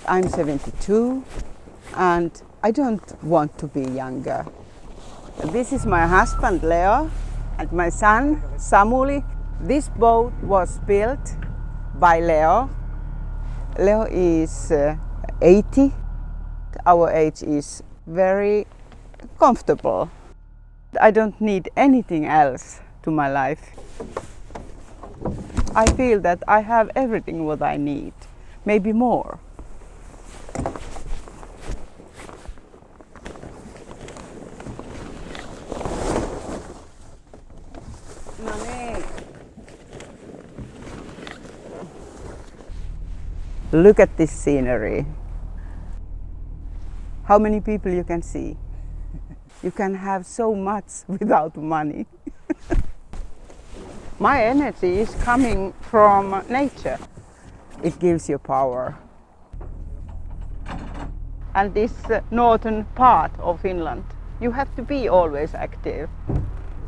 I'm 72 and I don't want to be younger. This is my husband Leo and my son Samuli. This boat was built by Leo. Leo is 80. Our age is very comfortable. I don't need anything else to my life. I feel that I have everything what I need, maybe more. No niin. Look at this scenery. How many people you can see? You can have so much without money. My energy is coming from nature. It gives you power. And this northern part of Finland, you have to be always active.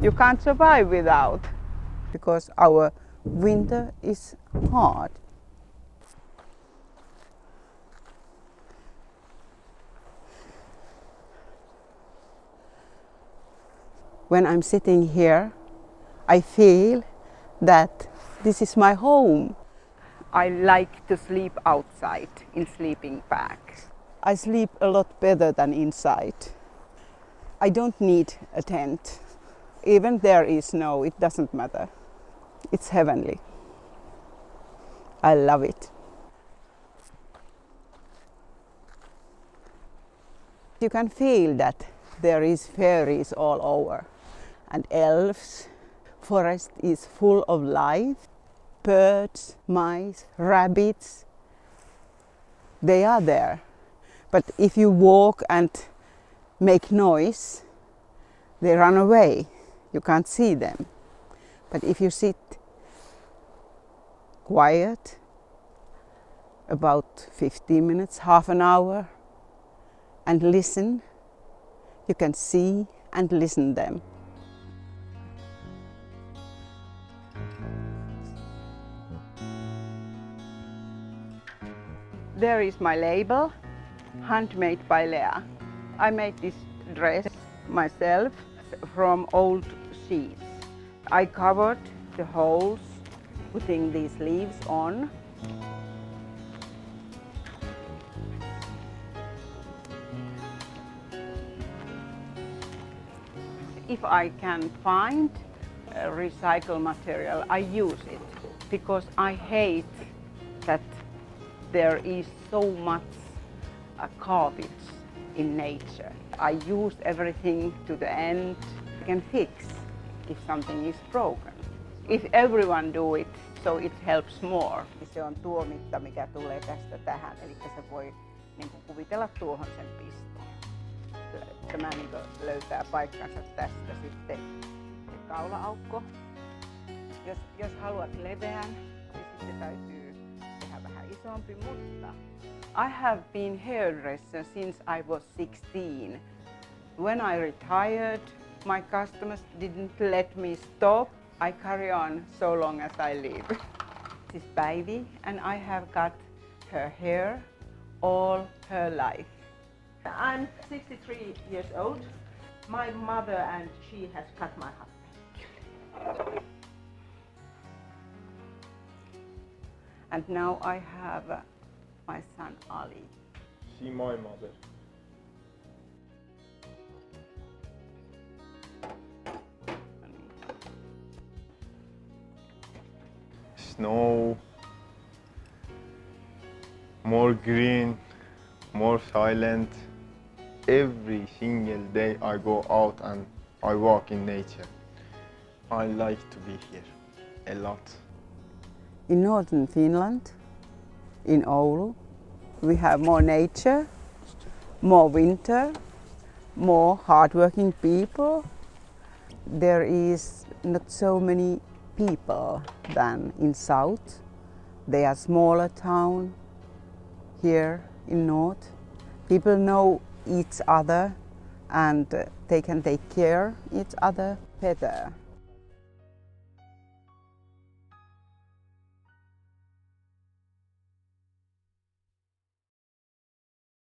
You can't survive without, because our winter is hard. When I'm sitting here, I feel that this is my home. I like to sleep outside in sleeping bags. I sleep a lot better than inside. I don't need a tent. Even there is snow, it doesn't matter. It's heavenly. I love it. You can feel that there is fairies all over and elves. Forest is full of life. Birds, mice, rabbits, they are there. But if you walk and make noise, they run away. You can't see them. But if you sit quiet, about 15 minutes, half an hour, and listen, you can see and listen them. There is my label, handmade by Lea. I made this dress myself from old sheets. I covered the holes, putting these leaves on. If I can find recycled material, I use it, because I hate that there is so much garbage in nature. I use everything to the end. I can fix if something is broken. If everyone do it, so it helps more. Se on tuo mitta, mikä tulee tästä tähän, eli se voi niin kuin kuvitella tuohon sen pisteen. Tämä niin kuin löytää paikkansa tästä sitten se kaula-aukko. Jos haluat leveän, niin sitten täytyy tehdä vähän isompi, mutta I have been hairdresser since I was 16. When I retired, my customers didn't let me stop. I carry on so long as I live. This is Päivi, and I have cut her hair all her life. I'm 63 years old. My mother and she has cut my husband. And now I have my son Ali. See my mother. Snow, more green, more silent. Every single day I go out and I walk in nature. I like to be here a lot. In northern Finland, in Oulu, we have more nature, more winter, more hardworking people. There is not so many people than in south. They are smaller town. Here in north, people know each other and they can take care each other better.